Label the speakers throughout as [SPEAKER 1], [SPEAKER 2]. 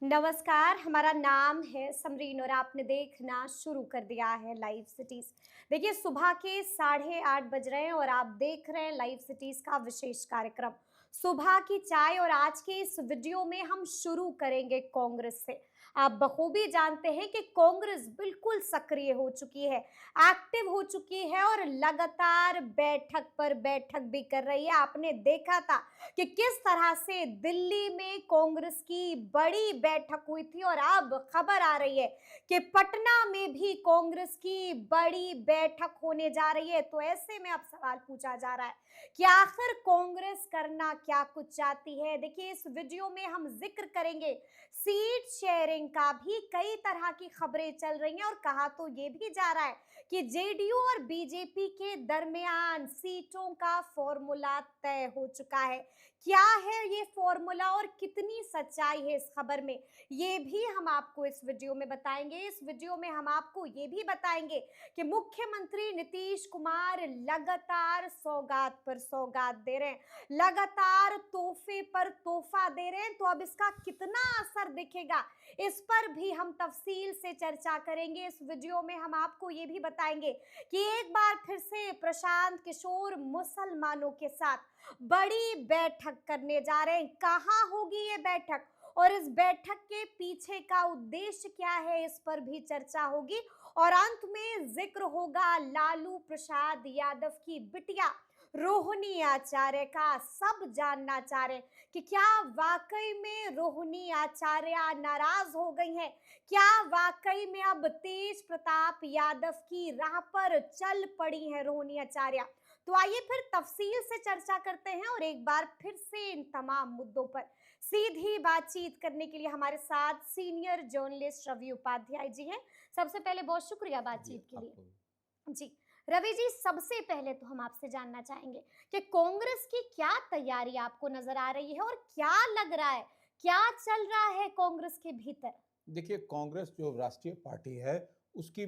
[SPEAKER 1] नमस्कार, हमारा नाम है समरीन और आपने देखना शुरू कर दिया है लाइव सिटीज़। देखिए सुबह के 8:30 बज रहे हैं और आप देख रहे हैं लाइव सिटीज़ का विशेष कार्यक्रम सुबह की चाय। और आज के इस वीडियो में हम शुरू करेंगे कांग्रेस से। आप बखूबी जानते हैं कि कांग्रेस बिल्कुल सक्रिय हो चुकी है, एक्टिव हो चुकी है और लगातार बैठक पर बैठक भी कर रही है। आपने देखा था कि किस तरह से दिल्ली में कांग्रेस की बड़ी बैठक हुई थी और अब खबर आ रही है कि पटना में भी कांग्रेस की बड़ी बैठक होने जा रही है। तो ऐसे में अब सवाल पूछा जा रहा है कि आखिर कांग्रेस करना क्या कुछ चाहती है। देखिए इस वीडियो में हम जिक्र करेंगे सीट शेयरिंग का। भी कई तरह की खबरें चल रही हैं और कहा तो ये भी जा रहा है कि जेडीयू और बीजेपी के दरमियान सीटों का फॉर्मूला तय हो चुका है। क्या है ये फॉर्मूला और कितनी सच्चाई है इस खबर में, ये भी हम आपको इस वीडियो में बताएंगे। इस वीडियो में हम आपको ये भी बताएंगे कि मुख्यमंत्री नीतीश कुमार लगातार सौगात पर सौगात दे रहे हैं, लगातार तोहफे पर तोहफा दे रहे हैं। तो अब इसका कितना असर दिखेगा, इस पर भी हम तफसील से चर्चा करेंगे। इस वीडियो में हम आपको ये भी बताएंगे कि एक बार फिर से प्रशांत किशोर मुसलमानों के साथ बड़ी बैठक करने जा रहे हैं। कहाँ होगी ये बैठक और इस बैठक के पीछे का उद्देश्य क्या है, इस पर भी चर्चा होगी। और अंत में जिक्र होगा लालू प्रसाद यादव की बिटिया रोहिणी आचार्य का। सब जानना चाह रहे हैं कि क्या वाकई में रोहिणी आचार्य नाराज हो गई हैं, क्या वाकई में अब तेज प्रताप यादव की राह पर चल पड़ी है रोहिणी आचार्य। तो आइए फिर तफसील से चर्चा करते हैं और एक बार फिर से इन तमाम मुद्दों पर सीधी बातचीत करने के लिए हमारे साथ सीनियर जर्नलिस्ट रवि उपाध्याय जी हैं। सबसे पहले बहुत शुक्रिया
[SPEAKER 2] जी,
[SPEAKER 1] बातचीत के लिए।
[SPEAKER 2] आपको भी।
[SPEAKER 1] जी, रवि जी, सबसे पहले तो हम आपसे जानना चाहेंगे कि कांग्रेस की क्या तैयारी आपको नजर आ रही है और क्या लग रहा है, क्या चल रहा है कांग्रेस के भीतर।
[SPEAKER 2] देखिए, कांग्रेस जो राष्ट्रीय पार्टी है, उसकी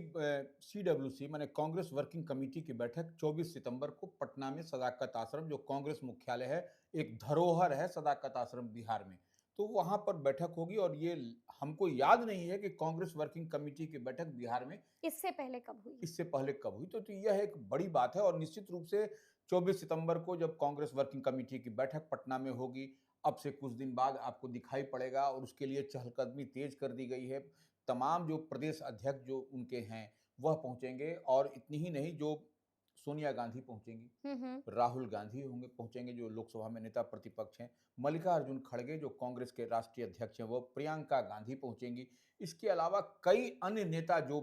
[SPEAKER 2] सीडब्ल्यूसी माने कांग्रेस वर्किंग कमेटी की बैठक 24 सितंबर को पटना में सदाकत आश्रम, जो कांग्रेस मुख्यालय है, एक धरोहर है सदाकत आश्रम बिहार में, तो वहाँ पर बैठक होगी। और ये हमको याद नहीं है कि कांग्रेस वर्किंग कमेटी की बैठक बिहार में
[SPEAKER 1] इससे पहले कब हुई।
[SPEAKER 2] इससे पहले कब हुई। तो यह एक बड़ी बात है और निश्चित रूप से 24 सितंबर को जब कांग्रेस वर्किंग कमेटी की बैठक पटना में होगी, अब से कुछ दिन बाद आपको दिखाई पड़ेगा और उसके लिए चहलकदमी तेज कर दी गई है। तमाम जो प्रदेश अध्यक्ष जो उनके हैं, वह पहुंचेंगे और इतनी ही नहीं, जो सोनिया गांधी पहुंचेंगी,
[SPEAKER 1] हम्म।
[SPEAKER 2] राहुल गांधी होंगे पहुंचेंगे जो लोकसभा में नेता प्रतिपक्ष हैं, मल्लिकार्जुन खड़गे जो कांग्रेस के राष्ट्रीय अध्यक्ष हैं, वो प्रियंका गांधी पहुंचेंगी। इसके अलावा कई अन्य नेता जो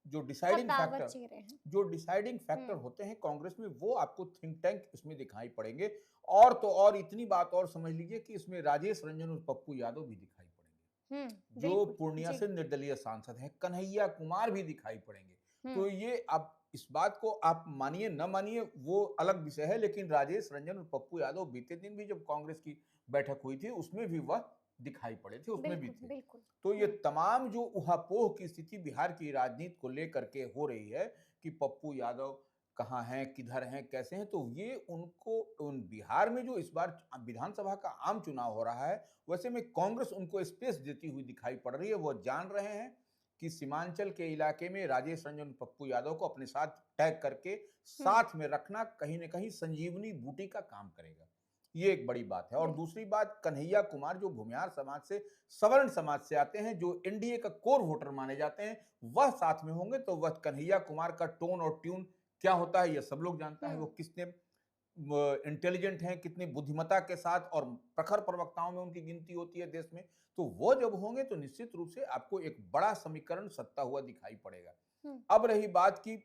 [SPEAKER 2] जो
[SPEAKER 1] सब
[SPEAKER 2] डिसाइडिंग
[SPEAKER 1] दावत
[SPEAKER 2] फैक्टर
[SPEAKER 1] चीरे हैं।
[SPEAKER 2] जो डिसाइडिंग फैक्टर
[SPEAKER 1] हम्म।
[SPEAKER 2] होते हैं कांग्रेस में, वो आपको थिंक टैंक इसमें दिखाई पड़ेंगे। और तो और इतनी बात और समझ लीजिए कि इसमें राजेश रंजन और पप्पू यादव भी दिखाई पड़ेंगे, जो
[SPEAKER 1] बिल्कुल
[SPEAKER 2] पूर्णिया
[SPEAKER 1] जी।
[SPEAKER 2] से निर्दलीय सांसद हैं, कन्हैया कुमार भी दिखाई पड़ेंगे। तो
[SPEAKER 1] हम्म।
[SPEAKER 2] ये अब इस बात को आप मानिए न मानिए वो अलग विषय है, लेकिन राजेश रंजन और पप्पू यादव बीते दिन भी जब कांग्रेस की बैठक हुई थी, उसमें भी वह दिखाई पड़े थे, उसमें भी
[SPEAKER 1] बिल्कुल
[SPEAKER 2] थे।
[SPEAKER 1] बिल्कुल।
[SPEAKER 2] तो ये तमाम जो उहापोह की स्थिति बिहार की राजनीति को लेकर के हो रही है कि पप्पू यादव कहाँ हैं, किधर हैं, कैसे हैं, तो ये उनको उन बिहार में जो इस बार विधानसभा का आम चुनाव हो रहा है, वैसे में कांग्रेस उनको स्पेस देती हुई दिखाई पड़ रही है। वो जान रहे हैं कि सीमांचल के इलाके में राजेश रंजन पप्पू यादव को अपने साथ टैग करके
[SPEAKER 1] हम्म।
[SPEAKER 2] साथ में रखना कहीं न कहीं संजीवनी बूटी का काम करेगा। ये एक बड़ी बात है। और
[SPEAKER 1] बिल्कुल।
[SPEAKER 2] दूसरी बात, कन्हैया कुमार जो भूमिहार समाज से, सवर्ण समाज से आते हैं, जो एनडीए का कोर वोटर माने जाते हैं, वह साथ में होंगे। तो वह कन्हैया कुमार का टोन और ट्यून क्या होता है, यह सब लोग जानता है। वो
[SPEAKER 1] हम्म।
[SPEAKER 2] कितने इंटेलिजेंट हैं, कितनी बुद्धिमत्ता के साथ, और प्रखर प्रवक्ताओं में उनकी गिनती होती है देश में। तो वो जब होंगे तो निश्चित रूप से आपको एक बड़ा समीकरण सत्ता हुआ दिखाई पड़ेगा।
[SPEAKER 1] हम्म।
[SPEAKER 2] अब रही बात की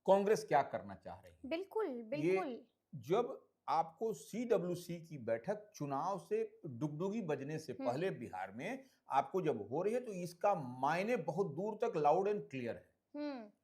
[SPEAKER 2] कांग्रेस क्या करना चाह रही है।
[SPEAKER 1] बिल्कुल
[SPEAKER 2] ये
[SPEAKER 1] बिल्कुल।
[SPEAKER 2] जब आपको सीडब्ल्यूसी की बैठक चुनाव से डुगडुगी बजने से
[SPEAKER 1] हम्म।
[SPEAKER 2] पहले बिहार में आपको जब हो रही है, तो इसका मायने बहुत दूर तक लाउड एंड क्लियर है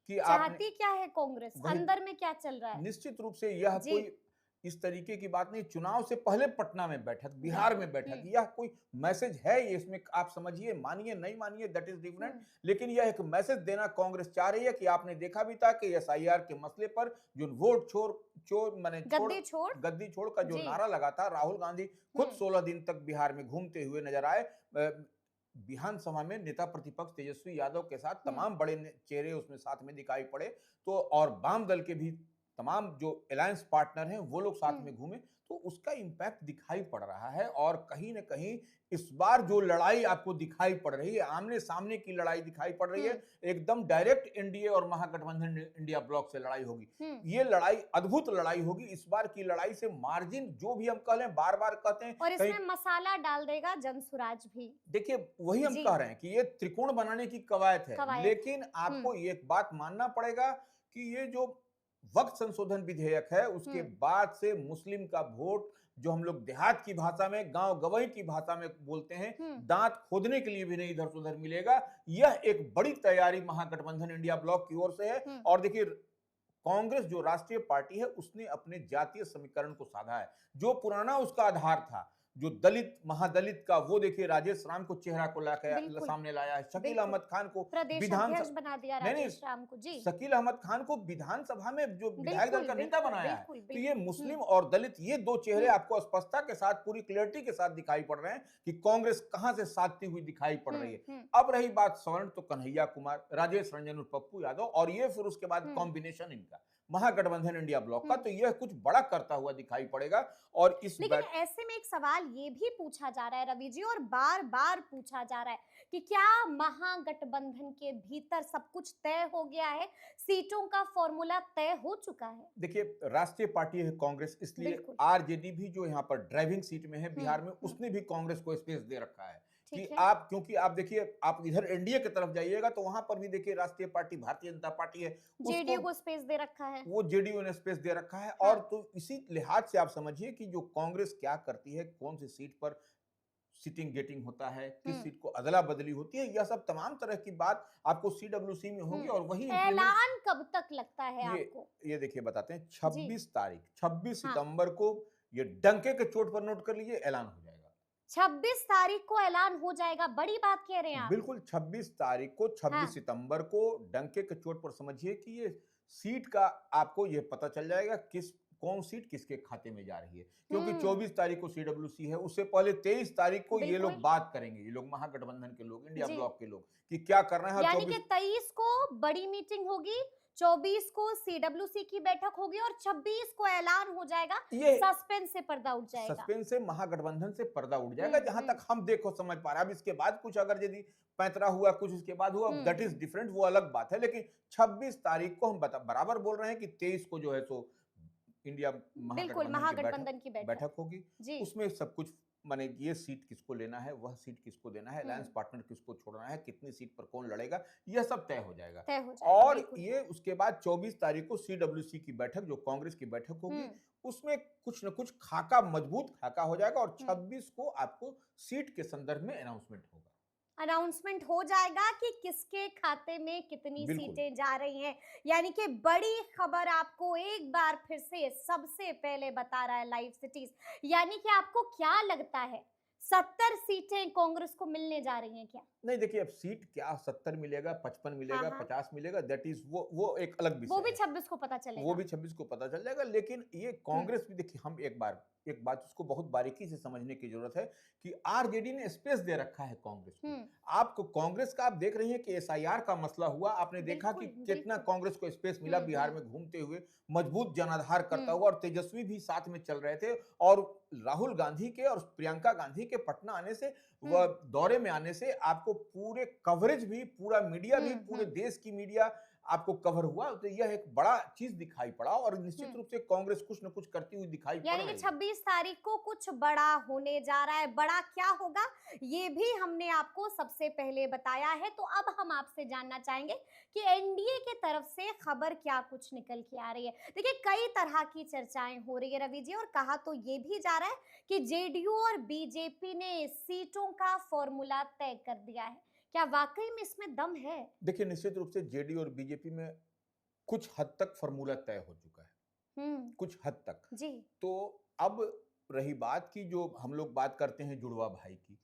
[SPEAKER 2] कि आपने
[SPEAKER 1] चाहती क्या है कांग्रेस,
[SPEAKER 2] वही
[SPEAKER 1] अंदर में क्या चल रहा है।
[SPEAKER 2] निश्चित रूप से यह
[SPEAKER 1] जी।
[SPEAKER 2] कोई इस तरीके की बात नहीं। चुनाव से पहले पटना में बैठक, बिहार
[SPEAKER 1] बिल्कुल।
[SPEAKER 2] में बैठक, यह कोई मैसेज है। ये इसमें आप समझिए, मानिए नहीं मानिए, दैट इज डिफरेंट।
[SPEAKER 1] हम्म।
[SPEAKER 2] लेकिन यह एक मैसेज देना कांग्रेस चाह रही है कि आपने देखा भी था कि एसआईआर के मसले पर जो वोट छोड़ छोड़ माने छोड़
[SPEAKER 1] गद्दी छोड़।
[SPEAKER 2] गद्दी छोड़ का जो
[SPEAKER 1] जी।
[SPEAKER 2] नारा लगा था, राहुल गांधी खुद
[SPEAKER 1] हम्म।
[SPEAKER 2] 16 दिन तक बिहार में घूमते हुए नजर आए। विधानसभा में नेता प्रतिपक्ष तेजस्वी यादव के साथ तमाम बड़े चेहरे उसमें साथ में दिखाई पड़े, तो और वाम दल के भी तमाम जो अलायंस पार्टनर हैं वो लोग साथ में घूमे, तो उसका इम्पैक्ट दिखाई पड़ रहा है। और कहीं न कहीं इस बार जो लड़ाई आपको दिखाई पड़ रही है, आमने-सामने की लड़ाई दिखाई पड़ रही है, एकदम डायरेक्ट एनडीए और महागठबंधन इंडिया ब्लॉक से लड़ाई होगी। ये लड़ाई अद्भुत लड़ाई होगी। इस बार की लड़ाई से मार्जिन जो भी हम कह लें, बार-बार कहते हैं
[SPEAKER 1] और
[SPEAKER 2] कहीं
[SPEAKER 1] इसमें मसाला डाल देगा जनसुराज भी।
[SPEAKER 2] देखिए, वही हम
[SPEAKER 1] जी।
[SPEAKER 2] कह रहे हैं कि ये त्रिकोण बनाने की कवायद है।
[SPEAKER 1] कवायद।
[SPEAKER 2] लेकिन आपको एक बात मानना पड़ेगा कि ये जो वक्त संशोधन विधेयक है, उसके बाद से मुस्लिम का वोट, जो हम लोग देहात की भाषा में, गांव गवई की भाषा में बोलते हैं, दांत खोदने के लिए भी नहीं इधर से उधर मिलेगा। यह एक बड़ी तैयारी महागठबंधन इंडिया ब्लॉक की ओर से है। और देखिए, कांग्रेस जो राष्ट्रीय पार्टी है, उसने अपने जातीय समीकरण को साधा है। जो पुराना उसका आधार था, जो दलित महादलित का, वो देखिए राजेश राम को चेहरा को लाकर सामने लाया है। शकील अहमद खान को
[SPEAKER 1] प्रदेश अध्यक्ष बना दिया राजेश राम को। जी,
[SPEAKER 2] शकील अहमद खान को विधानसभा में जो विधायक दल का नेता बनाया है। तो ये मुस्लिम और दलित, ये दो चेहरे आपको स्पष्टता के साथ, पूरी क्लियरिटी के साथ दिखाई पड़ रहे हैं कि कांग्रेस कहां से साधती हुई दिखाई पड़ रही है। अब रही बात सवर्ण, तो कन्हैया कुमार, राजेश रंजन और पप्पू यादव, और ये फिर उसके बाद कॉम्बिनेशन इनका महागठबंधन इंडिया ब्लॉक का, तो यह कुछ बड़ा करता हुआ दिखाई पड़ेगा। और इस
[SPEAKER 1] लेकिन ऐसे में एक सवाल ये भी पूछा जा रहा है रवि जी, और बार बार पूछा जा रहा है कि क्या महागठबंधन के भीतर सब कुछ तय हो गया है, सीटों का फॉर्मूला तय हो चुका है?
[SPEAKER 2] देखिए, राष्ट्रीय पार्टी है कांग्रेस, इसलिए आरजेडी भी जो यहाँ पर ड्राइविंग सीट में है बिहार में, उसने भी कांग्रेस को स्पेस दे रखा है कि आप, क्योंकि आप देखिए, आप इधर एनडीए की तरफ जाइएगा तो वहां पर भी देखिए राष्ट्रीय पार्टी भारतीय जनता पार्टी है,
[SPEAKER 1] जेडीयू को स्पेस दे रखा है,
[SPEAKER 2] वो जेडीयू ने स्पेस दे रखा है। और तो इसी लिहाज से आप समझिए कि जो कांग्रेस क्या करती है, कौन सी सीट पर सिटिंग गेटिंग होता है, किस सीट को अदला बदली होती है, यह सब तमाम तरह की बात आपको सीडब्ल्यूसी में होगी। और वही
[SPEAKER 1] ऐलान कब तक लगता है आपको?
[SPEAKER 2] ये देखिए बताते हैं, 26 सितंबर को, ये डंके के चोट पर नोट कर लीजिए, ऐलान हो जाएगा।
[SPEAKER 1] 26 तारीख को ऐलान हो जाएगा, बड़ी बात कह रहे हैं आप।
[SPEAKER 2] बिल्कुल, 26 तारीख को, 26 सितंबर को डंके के चोट पर समझिए कि ये सीट का आपको ये पता चल जाएगा कौन सीट किसके खाते में जा रही है। क्योंकि 24 तारीख को सीडब्ल्यूसी है, उससे पहले 23 तारीख को ये लोग बात करेंगे, ये लोग महागठबंधन के लोग, इंडिया ब्लॉक के लोग, कि क्या करना है।
[SPEAKER 1] यानी कि 23 को बड़ी मीटिंग होगी, 24 को सीडब्ल्यूसी की बैठक होगी और 26 को ऐलान हो जाएगा। ये सस्पेंस से पर्दा उठ जाएगा,
[SPEAKER 2] सस्पेंस से महागठबंधन से पर्दा उठ जाएगा, जहां तक हम देखो समझ पा रहे हैं। अब इसके बाद कुछ अगर यदि पैंतरा हुआ, कुछ इसके बाद हुआ, दैट इज डिफरेंट, वो अलग बात है। लेकिन 26 तारीख को हम बराबर बोल रहे हैं कि 23 को जो है सो इंडिया महागठबंधन की बैठक होगी। उसमें सब कुछ, माने ये सीट किसको लेना है, वह सीट किसको देना है, अलायंस पार्टनर किसको छोड़ना है, कितनी सीट पर कौन लड़ेगा, यह सब तय हो जाएगा। और ये उसके बाद 24 तारीख को सीडब्ल्यूसी की बैठक, जो कांग्रेस की बैठक होगी, उसमें कुछ न कुछ खाका, मजबूत खाका हो जाएगा। और 26 को आपको सीट के संदर्भ में
[SPEAKER 1] अनाउंसमेंट हो जाएगा कि किसके खाते में कितनी सीटें जा रही हैं। यानी कि बड़ी खबर आपको एक बार फिर से सबसे पहले बता रहा है लाइव सिटीज। यानी कि आपको क्या लगता है, 70 सीटें कांग्रेस को मिलने जा रही हैं क्या?
[SPEAKER 2] नहीं, देखिए, अब सीट क्या 70 मिलेगा, 55 मिलेगा, 50 मिलेगा, दैट इज वो एक अलग विषय है।
[SPEAKER 1] वो भी 26 को पता चलेगा,
[SPEAKER 2] वो भी 26 को पता चल जाएगा। लेकिन ये कांग्रेस भी, देखिए, हम एक बात उसको बहुत बारीकी से समझने की जरूरत है कि आरजेडी ने स्पेस दे रखा है कांग्रेस को। आपको कांग्रेस का, आप देख रही हैं कि एसआईआर का मसला हुआ, आपने देखा कि कितना कांग्रेस को स्पेस मिला बिहार में घूमते हुए, मजबूत जनाधार करता हुआ, और तेजस्वी भी साथ में चल रहे थे। और राहुल गांधी के और प्रियंका गांधी के पटना आने से, वह दौरे में आने से, आपको पूरे कवरेज भी, पूरा मीडिया भी, पूरे देश की मीडिया आपको कवर हुआ। तो यह एक बड़ा चीज दिखाई पड़ा, और निश्चित रूप से कांग्रेस कुछ न कुछ करती हुई दिखाई पड़ रही है।
[SPEAKER 1] यानी कि 26 तारीख को कुछ बड़ा होने जा रहा है। बड़ा क्या होगा ये भी हमने आपको सबसे पहले बताया है। तो अब हम आपसे जानना चाहेंगे कि एनडीए की तरफ से खबर क्या कुछ निकल के आ रही है। देखिए, कई तरह की चर्चाएं हो रही है रवि जी, और कहा तो ये भी जा रहा है कि जेडीयू और बीजेपी ने सीटों का फॉर्मूला तय कर दिया है। क्या वाकई में इसमें दम है?
[SPEAKER 2] देखिए, निश्चित रूप से जेडीयू और बीजेपी में कुछ हद तक फॉर्मूला तय हो चुका है, कुछ हद तक
[SPEAKER 1] जी।
[SPEAKER 2] तो अब रही बात की, जो हम लोग बात करते हैं जुड़वा भाई की,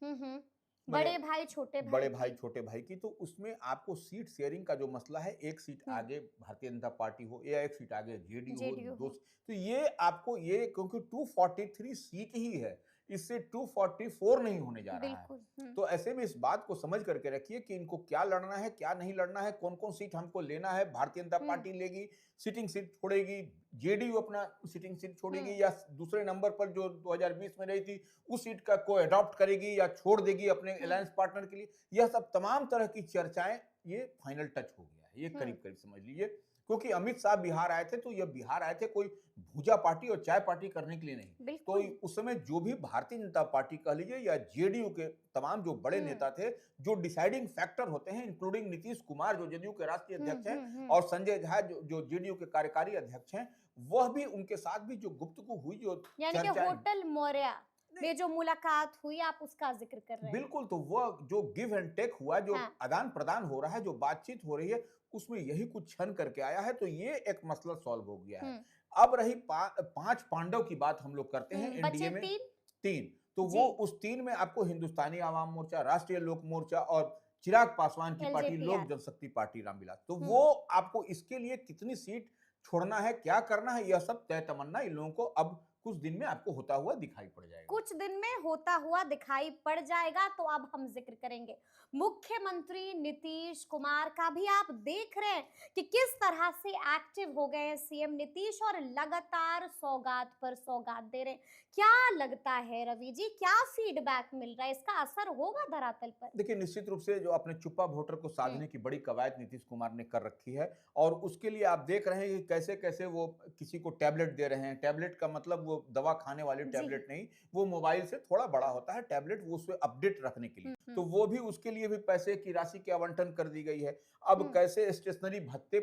[SPEAKER 1] बड़े भाई छोटे भाई
[SPEAKER 2] बड़े भाई
[SPEAKER 1] की।
[SPEAKER 2] छोटे भाई की, तो उसमें आपको सीट शेयरिंग का जो मसला है, एक सीट
[SPEAKER 1] हम्म।
[SPEAKER 2] आगे भारतीय जनता पार्टी हो या एक सीट आगे जेडीयू हो,
[SPEAKER 1] जेडीयू
[SPEAKER 2] दो
[SPEAKER 1] हो।
[SPEAKER 2] तो ये आपको ये क्योंकि 243 सीट ही है, इससे 244 नहीं होने जा रहा है।
[SPEAKER 1] बिल्कुल।
[SPEAKER 2] तो ऐसे में इस बात को समझ करके रखिए कि इनको क्या लड़ना है, क्या नहीं लड़ना है, कौन कौन सीट हमको लेना है, भारतीय जनता
[SPEAKER 1] हम्म।
[SPEAKER 2] पार्टी लेगी, सिटिंग सीट छोड़ेगी, जेडीयू अपना सिटिंग सीट
[SPEAKER 1] हम्म।
[SPEAKER 2] छोड़ेगी, या दूसरे नंबर पर जो 2020 में रही थी उस सीट का को अडॉप्ट करेगी या छोड़ देगी अपने
[SPEAKER 1] हम्म।
[SPEAKER 2] अलायंस पार्टनर के लिए। यह सब तमाम तरह की चर्चाएं, ये फाइनल टच हो गया है, ये
[SPEAKER 1] हम्म।
[SPEAKER 2] करीब करीब समझ लीजिए। क्योंकि अमित शाह बिहार आए थे, तो ये बिहार आए थे कोई भूजा पार्टी और चाय पार्टी करने के लिए नहीं। तो
[SPEAKER 1] बिल्कुल।
[SPEAKER 2] उस समय जो भी भारतीय जनता पार्टी कह लीजिए या जेडीयू के तमाम जो बड़े
[SPEAKER 1] हम्म।
[SPEAKER 2] नेता थे, जो डिसाइडिंग फैक्टर होते हैं, इंक्लूडिंग नीतीश कुमार जो जदयू के राष्ट्रीय अध्यक्ष हैं, और संजय झा जो जेडीयू के कार्यकारी अध्यक्ष हैं, वह भी उनके साथ भी जो गुफ्तगू हुई, जो
[SPEAKER 1] यानी कि
[SPEAKER 2] चर्चाएं,
[SPEAKER 1] होटल मौर्या
[SPEAKER 2] नहीं,
[SPEAKER 1] में जो मुलाकात हुई आप उसका जिक्र कर रहे हैं।
[SPEAKER 2] बिल्कुल, तो वह जो गिव एंड टेक हुआ, जो
[SPEAKER 1] हाँ।
[SPEAKER 2] आदान प्रदान हो रहा है, जो बातचीत हो रही है, उसमें यही कुछ छन करके आया है, तो ये एक मसला सॉल्व हो गया है।
[SPEAKER 1] हम्म।
[SPEAKER 2] अब रही पांच पांडव की बात हम लोग करते हैं एनडीए
[SPEAKER 1] बचे
[SPEAKER 2] में।
[SPEAKER 1] तीन।
[SPEAKER 2] तीन, तो
[SPEAKER 1] जी।
[SPEAKER 2] वो उस तीन में आपको हिंदुस्तानी आवाम मोर्चा, राष्ट्रीय लोक मोर्चा और चिराग पासवान की पार्टी लोक
[SPEAKER 1] एलजेपीआर।
[SPEAKER 2] जनशक्ति पार्टी रामविलास, तो
[SPEAKER 1] हम्म।
[SPEAKER 2] वो आपको इसके लिए कितनी सीट छोड़ना है, क्या करना है, यह सब तय तमन्ना इन लोगों को अब कुछ दिन में आपको होता हुआ दिखाई पड़ जाएगा।
[SPEAKER 1] कुछ दिन में होता हुआ दिखाई पड़ जाएगा। तो अब हम जिक्र करेंगे मुख्यमंत्री नीतीश कुमार का भी। आप देख रहे हैं कि किस तरह से एक्टिव हो गए हैं सीएम नीतीश और लगातार सौगात पर सौगात दे रहे हैं। क्या लगता है रवि जी, क्या फीडबैक मिल रहा है, इसका असर होगा धरातल पर?
[SPEAKER 2] देखिए, निश्चित रूप से जो अपने चुप्पा वोटर को
[SPEAKER 1] हम्म।
[SPEAKER 2] साधने की बड़ी कवायद नीतीश कुमार ने कर रखी है, और उसके लिए आप देख रहे हैं कि कैसे कैसे वो किसी को टैबलेट दे रहे हैं। टैबलेट का मतलब वो दवा खाने वाली
[SPEAKER 1] जी।
[SPEAKER 2] टैबलेट नहीं, वो मोबाइल से थोड़ा बड़ा होता है टैबलेट, वो उसमें अपडेट रखने के लिए, तो वो भी उसके लिए भी पैसे की राशि की आवंटन कर दी गई है। अब कैसे स्टेशनरी भत्ते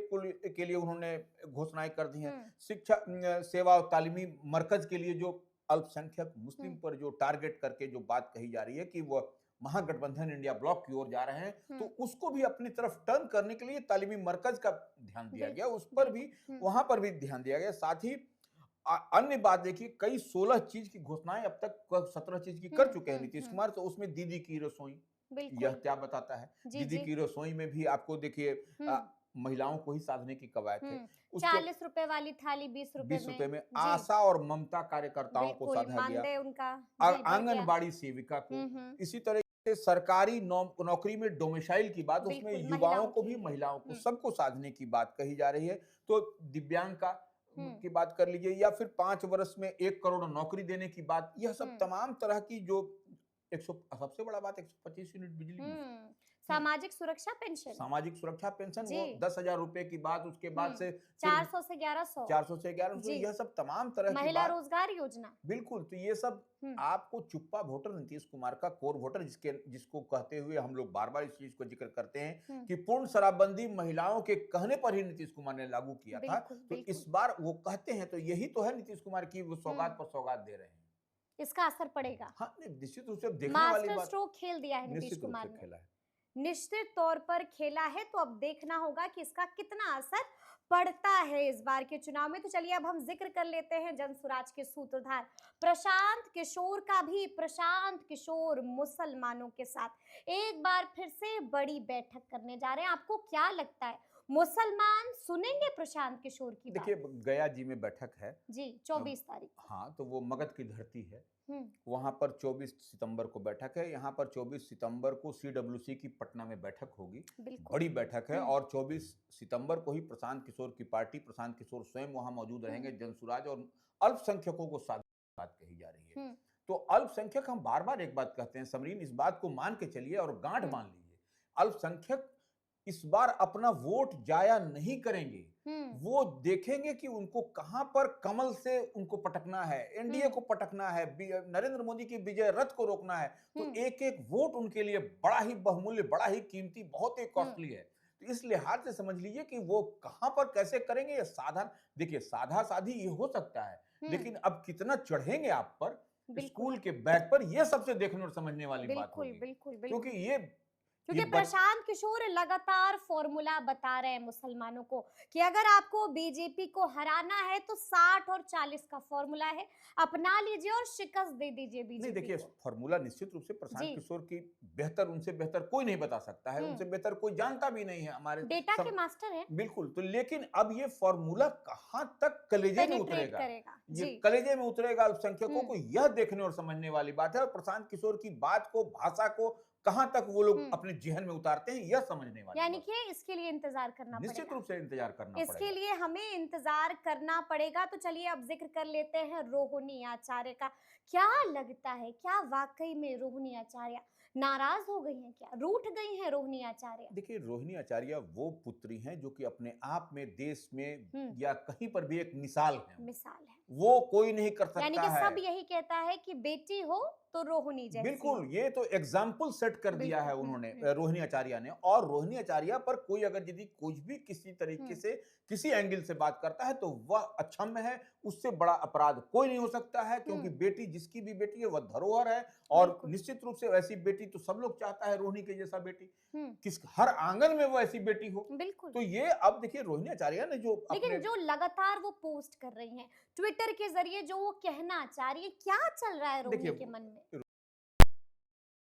[SPEAKER 2] के लिए उन्होंने घोषणाएं कर दी हैं, शिक्षा सेवा और तालीमी मरकज के लिए जो अल्पसंख्यक मुस्लिम पर जो टारगेट करके जो बात कही जा रही है कि वह महागठबंधन इंडिया ब्लॉक की ओर जा रहे हैं, तो उसको भी अपनी तरफ टर्न करने के लिए तालीमी मरकज का ध्यान दिया गया, उस पर भी, वहां पर भी ध्यान दिया गया। साथ ही अन्य बात देखिए, कई 16 चीज की घोषणाएं अब तक 17 चीज की कर चुके हैं नीतीश कुमार, तो उसमें दीदी की रसोई, यह क्या बताता है?
[SPEAKER 1] जी
[SPEAKER 2] दीदी
[SPEAKER 1] जी।
[SPEAKER 2] की रसोई में भी आपको देखिए महिलाओं को ही साधने की कवायद है। उसके
[SPEAKER 1] 40 रुपए वाली थाली 20 रुपए
[SPEAKER 2] 20 रुपए
[SPEAKER 1] में।
[SPEAKER 2] में
[SPEAKER 1] जी।
[SPEAKER 2] आशा और ममता कार्यकर्ताओं को
[SPEAKER 1] बिल्कुल,
[SPEAKER 2] साधा गया,
[SPEAKER 1] मानदेय उनका
[SPEAKER 2] और
[SPEAKER 1] जी बढ़ गया।
[SPEAKER 2] आंगनबाड़ी सेविका को,
[SPEAKER 1] हम्म।
[SPEAKER 2] इसी तरह से सरकारी नौकरी में डोमिसाइल की बात, उसमें
[SPEAKER 1] बिल्कुल,
[SPEAKER 2] युवाओं
[SPEAKER 1] महिलाओं
[SPEAKER 2] को
[SPEAKER 1] के
[SPEAKER 2] भी,
[SPEAKER 1] लिए।
[SPEAKER 2] महिलाओं को, सबको साधने की बात कही जा रही है। तो दिव्यांग का
[SPEAKER 1] हम्म।
[SPEAKER 2] की बात कर लीजिए, या फिर 5 वर्ष में 1 करोड़ नौकरी देने की बात, यह सब तमाम तरह की जो 100 सबसे बड़ा बात 125 यूनिट बिजली मुफ्त,
[SPEAKER 1] सामाजिक सुरक्षा पेंशन।
[SPEAKER 2] सामाजिक सुरक्षा पेंशन,
[SPEAKER 1] जी।
[SPEAKER 2] वो 10,000 रुपए की बात, उसके बाद से
[SPEAKER 1] 400 से 1100।
[SPEAKER 2] 400 से 1100,
[SPEAKER 1] जी।
[SPEAKER 2] यह सब तमाम तरह की
[SPEAKER 1] महिला
[SPEAKER 2] बात,
[SPEAKER 1] रोजगार योजना।
[SPEAKER 2] बिल्कुल, तो ये सब आपको चुप्पा वोटर नीतीश कुमार का कोर वोटर, जिसको कहते हुए हम लोग बार बार इस चीज को जिक्र करते हैं कि पूर्ण शराबबंदी महिलाओं के कहने पर ही नीतीश कुमार ने लागू किया था, तो इस बार वो कहते हैं, तो यही तो है नीतीश कुमार की, वो सौगात पर सौगात दे रहे हैं।
[SPEAKER 1] इसका असर पड़ेगा।
[SPEAKER 2] हाँ, निश्चित रूप से देखने वाली बात।
[SPEAKER 1] मास्टर स्ट्रोक खेल दिया है नीतीश कुमार ने,
[SPEAKER 2] खेला है,
[SPEAKER 1] निश्चित तौर पर खेला है। तो अब देखना होगा कि इसका कितना असर पड़ता है इस बार के चुनाव में। तो चलिए अब हम जिक्र कर लेते हैं जनसुराज के सूत्रधार प्रशांत किशोर का भी। प्रशांत किशोर मुसलमानों के साथ एक बार फिर से बड़ी बैठक करने जा रहे हैं। आपको क्या लगता है, मुसलमान सुनेंगे प्रशांत किशोर की बात?
[SPEAKER 2] देखिए, गया जी में बैठक है
[SPEAKER 1] जी 24 तारीख।
[SPEAKER 2] हाँ, तो वो मगध की धरती है, वहां पर 24 सितंबर को बैठक है। यहाँ पर 24 सितंबर को सीडब्ल्यूसी की पटना में बैठक होगी, बड़ी बैठक है, और 24 सितंबर को ही प्रशांत किशोर की पार्टी, प्रशांत किशोर स्वयं वहां मौजूद रहेंगे। जनसुराज और अल्पसंख्यकों को साथ बात कही जा रही है। तो अल्पसंख्यक, हम बार बार एक बात कहते हैं समरीन, इस बात को मान के चलिए और गांठ बांध लीजिए, अल्पसंख्यक इस बार अपना वोट जाया नहीं करेंगे। वो देखेंगे कि उनको कहां पर कमल से उनको पटकना है, एनडीए को पटकना है, नरेंद्र मोदी की विजय रथ को रोकना है। तो एक एक वोट उनके लिए बड़ा ही बहुमूल्य, बड़ा ही कीमती, बहुत ही कॉस्टली है। तो इस लिहाज से समझ लीजिए कि वो कहां पर कैसे करेंगे। ये साधा, देखिए साधा साधी ये हो सकता है, लेकिन अब कितना चढ़ेंगे आप पर, स्कूल के बैग पर, यह सबसे देखने और समझने वाली बात होगी। क्योंकि ये
[SPEAKER 1] क्योंकि
[SPEAKER 2] बच
[SPEAKER 1] प्रशांत किशोर लगातार फॉर्मूला बता रहे हैं मुसलमानों को कि अगर आपको बीजेपी को हराना है तो 60 और 40 का फॉर्मूला है, अपना लीजिए और शिकस्त दे दीजिए
[SPEAKER 2] नहीं
[SPEAKER 1] बीजेपी
[SPEAKER 2] देखिए,
[SPEAKER 1] को।
[SPEAKER 2] फॉर्मूला निश्चित रूप से प्रशांत
[SPEAKER 1] जी।
[SPEAKER 2] किशोर की बेहतर उनसे बेहतर कोई नहीं बता सकता है, उनसे
[SPEAKER 1] हम्म।
[SPEAKER 2] बेहतर कोई जानता भी नहीं है हमारे
[SPEAKER 1] डेटा के
[SPEAKER 2] सब।
[SPEAKER 1] मास्टर हैं।
[SPEAKER 2] बिल्कुल, तो लेकिन अब ये फॉर्मूला कहाँ तक कलेजे में
[SPEAKER 1] पेनिट्रेट
[SPEAKER 2] उतरेगा?
[SPEAKER 1] करेगा।
[SPEAKER 2] ये
[SPEAKER 1] जी।
[SPEAKER 2] कलेजे में उतरेगा अल्पसंख्यकों
[SPEAKER 1] हम्म।
[SPEAKER 2] को, यह देखने और समझने वाली बात है, और प्रशांत किशोर की बात को, भाषा को कहाँ तक वो लोग
[SPEAKER 1] हम्म।
[SPEAKER 2] अपने जेहन में उतारते हैं, यह समझने वाली
[SPEAKER 1] यानी
[SPEAKER 2] बात
[SPEAKER 1] कि इसके लिए इंतजार करना
[SPEAKER 2] है। निश्चित
[SPEAKER 1] पड़ेगा।
[SPEAKER 2] रूप से इंतजार करना
[SPEAKER 1] इसके
[SPEAKER 2] पड़ेगा।
[SPEAKER 1] लिए हमें इंतजार करना पड़ेगा। तो चलिए अब जिक्र कर लेते हैं रोहिणी आचार्य का। क्या लगता है, क्या वाकई में रोहिणी आचार्य नाराज हो गई हैं, क्या रूठ गई हैं रोहिणी आचार्य?
[SPEAKER 2] देखिए, रोहिणी आचार्य वो पुत्री हैं जो कि अपने आप में देश में
[SPEAKER 1] हम्म।
[SPEAKER 2] या कहीं पर भी एक मिसाल है।
[SPEAKER 1] मिसाल है।
[SPEAKER 2] वो कोई नहीं कर
[SPEAKER 1] यानी
[SPEAKER 2] सकता
[SPEAKER 1] कि
[SPEAKER 2] है।
[SPEAKER 1] सब यही कहता है कि बेटी हो तो रोहिणी जैसी
[SPEAKER 2] बिल्कुल,
[SPEAKER 1] हो।
[SPEAKER 2] ये तो एग्जाम्पल सेट कर दिया
[SPEAKER 1] बिल्कुल।
[SPEAKER 2] है उन्होंने, रोहिणी आचार्य ने। और रोहिणी आचार्य पर कोई अगर यदि कुछ भी किसी तरीके
[SPEAKER 1] हम्म।
[SPEAKER 2] से किसी एंगल से बात करता है तो वह अक्षम्य है, उससे बड़ा अपराध कोई नहीं हो सकता है, क्योंकि
[SPEAKER 1] हम्म।
[SPEAKER 2] बेटी जिसकी भी बेटी है वह धरोहर है। और
[SPEAKER 1] बिल्कुल।
[SPEAKER 2] निश्चित रूप से वैसी बेटी तो सब लोग चाहता है, रोहिणी के जैसा बेटी
[SPEAKER 1] हम्म।
[SPEAKER 2] किस हर आंगन में वो ऐसी बेटी हो।
[SPEAKER 1] बिल्कुल।
[SPEAKER 2] तो ये अब देखिए, रोहिणी आचार्य ने जो
[SPEAKER 1] लेकिन
[SPEAKER 2] अपने
[SPEAKER 1] जो लगातार वो पोस्ट कर रही हैं ट्विटर के जरिए, जो वो कहना चाह रही है, क्या चल रहा है रोहिणी
[SPEAKER 2] देखिए
[SPEAKER 1] के मन में?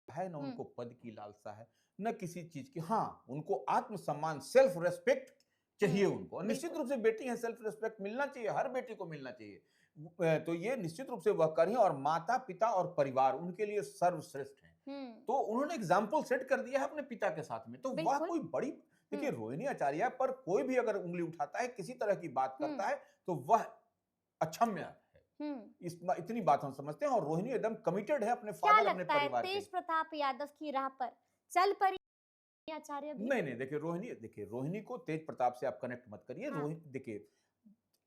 [SPEAKER 2] है ना,
[SPEAKER 1] हम्म।
[SPEAKER 2] उनको पद की लालसा है, न किसी चीज की। हाँ, उनको आत्मसम्मान, सेल्फ रेस्पेक्ट चाहिए उनको, और निश्चित
[SPEAKER 1] बिल्कुल।
[SPEAKER 2] रूप से बेटी है, सेल्फ रेस्पेक्ट मिलना चाहिए, हर बेटी को मिलना चाहिए। तो ये निश्चित रूप से वह कर रही हैं, और माता पिता और परिवार उनके लिए सर्वश्रेष्ठ हैं।
[SPEAKER 1] हम्म।
[SPEAKER 2] तो उन्होंने एग्जाम्पल सेट कर दिया है अपने पिता के साथ में, तो वह
[SPEAKER 1] बिल्कुल।
[SPEAKER 2] कोई बड़ी। देखिए,
[SPEAKER 1] हम्म।
[SPEAKER 2] रोहिणी आचार्य पर कोई भी अगर उंगली उठाता है, किसी तरह की बात
[SPEAKER 1] हम्म।
[SPEAKER 2] करता है, तो वह अक्षम्य है।
[SPEAKER 1] हम्म।
[SPEAKER 2] इतनी बात हम समझते हैं, और रोहिणी एकदम कमिटेड है अपने
[SPEAKER 1] क्या
[SPEAKER 2] फादर, अपने
[SPEAKER 1] लगता है
[SPEAKER 2] परिवार के
[SPEAKER 1] तेज
[SPEAKER 2] लिए।
[SPEAKER 1] प्रताप यादव की राह पर चल पड़ी आचार्य भी?
[SPEAKER 2] नहीं, नहीं, देखिए रोहिणी को तेज प्रताप से आप कनेक्ट मत करिए।
[SPEAKER 1] हाँ।
[SPEAKER 2] रोहिणी देखिए,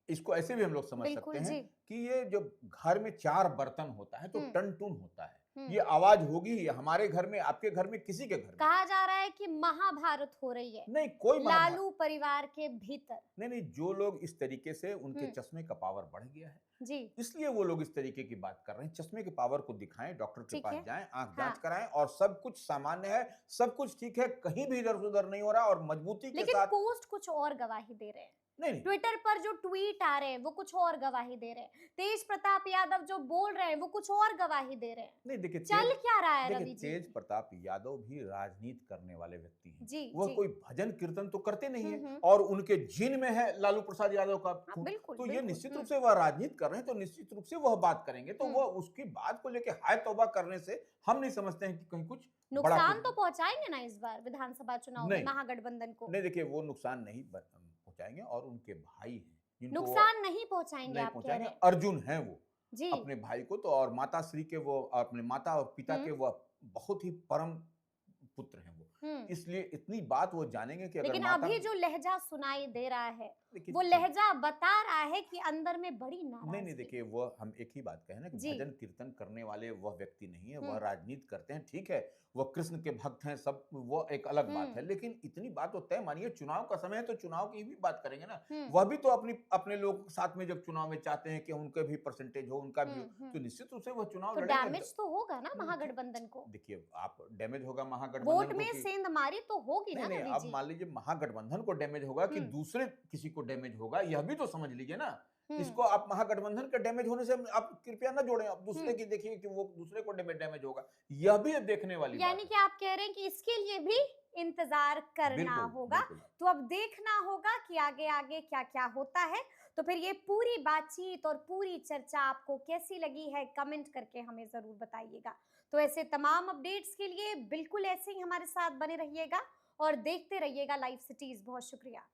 [SPEAKER 2] इसको ऐसे भी हम लोग समझ सकते
[SPEAKER 1] बिल्कुल
[SPEAKER 2] हैं
[SPEAKER 1] जी।
[SPEAKER 2] कि ये जब घर में 4 बर्तन होता है तो
[SPEAKER 1] हम्म।
[SPEAKER 2] टन-टुन होता है।
[SPEAKER 1] हम्म।
[SPEAKER 2] ये आवाज़ होगी, ये हमारे घर में, आपके घर में, किसी के घर में।
[SPEAKER 1] कहा जा रहा है कि महाभारत हो रही है
[SPEAKER 2] नहीं, कोई
[SPEAKER 1] लालू परिवार के भीतर।
[SPEAKER 2] नहीं, नहीं, जो लोग इस तरीके से, उनके
[SPEAKER 1] हम्म।
[SPEAKER 2] चश्मे का पावर बढ़ गया है,
[SPEAKER 1] जी।
[SPEAKER 2] इसलिए वो लोग इस तरीके की बात कर रहे हैं। चश्मे के पावर को दिखाएं, डॉक्टर के
[SPEAKER 1] ठीक
[SPEAKER 2] पास
[SPEAKER 1] है।
[SPEAKER 2] जाएं, आंख
[SPEAKER 1] हाँ।
[SPEAKER 2] जांच कराएं, और सब कुछ सामान्य है, सब कुछ ठीक है, कहीं भी इधर-उधर नहीं हो रहा, और मजबूती के
[SPEAKER 1] लेकिन
[SPEAKER 2] साथ।
[SPEAKER 1] पोस्ट कुछ और गवाही दे रहे हैं।
[SPEAKER 2] नहीं, नहीं,
[SPEAKER 1] ट्विटर पर जो ट्वीट आ रहे हैं वो कुछ और गवाही दे रहे हैं। तेज प्रताप यादव जो बोल रहे हैं वो कुछ और गवाही दे रहे हैं।
[SPEAKER 2] नहीं, देखिए,
[SPEAKER 1] चल क्या रहा है
[SPEAKER 2] देखिए,
[SPEAKER 1] रवि जी?
[SPEAKER 2] तेज प्रताप यादव भी राजनीति करने वाले व्यक्ति हैं।
[SPEAKER 1] जी।
[SPEAKER 2] वह
[SPEAKER 1] जी।
[SPEAKER 2] कोई भजन कीर्तन तो करते नहीं है,
[SPEAKER 1] हम्म।
[SPEAKER 2] और उनके जीन में है लालू प्रसाद यादव का
[SPEAKER 1] हाँ,
[SPEAKER 2] खून।
[SPEAKER 1] बिल्कुल
[SPEAKER 2] तो ये
[SPEAKER 1] बिल्कुल।
[SPEAKER 2] निश्चित रूप से वह राजनीति कर रहे हैं, तो निश्चित रूप से वह बात करेंगे, तो वह उसकी बात को लेके हाय तौबा करने से हम नहीं समझते हैं कि कहीं कुछ बड़ा
[SPEAKER 1] नुकसान
[SPEAKER 2] कुछ।
[SPEAKER 1] तो पहुंचाएंगे ना इस बार विधानसभा चुनाव में
[SPEAKER 2] नहीं,
[SPEAKER 1] महागठबंधन को?
[SPEAKER 2] नहीं, देखिए, वो नुकसान नहीं पहुंचाएंगे, और उनके भाई हैं जिनको वो
[SPEAKER 1] नुकसान नहीं पहुंचाएंगे
[SPEAKER 2] नहीं
[SPEAKER 1] आप कह
[SPEAKER 2] पहुंचाएंगे।
[SPEAKER 1] रहे हैं?
[SPEAKER 2] अर्जुन हैं वो
[SPEAKER 1] जी।
[SPEAKER 2] अपने भाई को, तो और माता श्री के, वो अपने माता और पिता के
[SPEAKER 1] हम्म।
[SPEAKER 2] वो बहुत ही परम पुत्र हैं वो।
[SPEAKER 1] हम्म।
[SPEAKER 2] इसलिए इतनी बात वो जानेंगे कि अगर
[SPEAKER 1] लेकिन
[SPEAKER 2] माता।
[SPEAKER 1] अभी जो लहजा सुनाई दे रहा है
[SPEAKER 2] देखिए,
[SPEAKER 1] वो लहजा बता रहा है कि अंदर में बड़ी
[SPEAKER 2] नहीं, नहीं,
[SPEAKER 1] नाराजगी
[SPEAKER 2] देखिए, वो हम एक ही बात कहें ना कि
[SPEAKER 1] जी।
[SPEAKER 2] भजन कीर्तन करने वाले वह व्यक्ति नहीं है, वह
[SPEAKER 1] हम्म।
[SPEAKER 2] राजनीति करते हैं, ठीक है, वह कृष्ण के भक्त हैं सब, वो एक अलग बात है। लेकिन इतनी बात तो तय मानिए, चुनाव का समय है तो चुनाव की भी बात करेंगे ना। वह भी तो अपने लोग साथ में जब चुनाव में चाहते हैं कि उनके भी परसेंटेज हो, उनका भी हो, तो निश्चित रूप से वह चुनाव
[SPEAKER 1] तो
[SPEAKER 2] लड़ेंगे।
[SPEAKER 1] डैमेज तो होगा ना महागठबंधन को?
[SPEAKER 2] देखिए, आप डैमेज होगा
[SPEAKER 1] वोट
[SPEAKER 2] महागठबंधन को
[SPEAKER 1] में
[SPEAKER 2] कि
[SPEAKER 1] सेंध मारी तो होगी
[SPEAKER 2] नहीं,
[SPEAKER 1] ना
[SPEAKER 2] नहीं,
[SPEAKER 1] रवि
[SPEAKER 2] अब
[SPEAKER 1] जी?
[SPEAKER 2] मान लीजिए महागठबंधन को डैमेज होगा कि दूसरे किसी को डैमेज होगा, यह भी तो समझ लीजिए ना। इसको आप महागठबंधन के डैमेज होने से आप कृपया ना जोड़ें, आप दूसरे की देखिए कि वो दूसरे को डैमेज होगा, यह भी देखने वाली बात
[SPEAKER 1] यानी
[SPEAKER 2] है।
[SPEAKER 1] कि आप कह रहे हैं कि इसके लिए भी इंतजार करना
[SPEAKER 2] बिल्कुल,
[SPEAKER 1] होगा।
[SPEAKER 2] बिल्कुल।
[SPEAKER 1] तो अब देखना होगा कि आगे आगे क्या क्या होता है। तो फिर ये पूरी बातचीत और पूरी चर्चा आपको कैसी लगी है, कमेंट करके हमें जरूर बताइएगा। तो ऐसे तमाम अपडेट्स के लिए बिल्कुल ऐसे ही हमारे साथ बने रहिएगा और देखते रहिएगा लाइव सिटीज। बहुत शुक्रिया।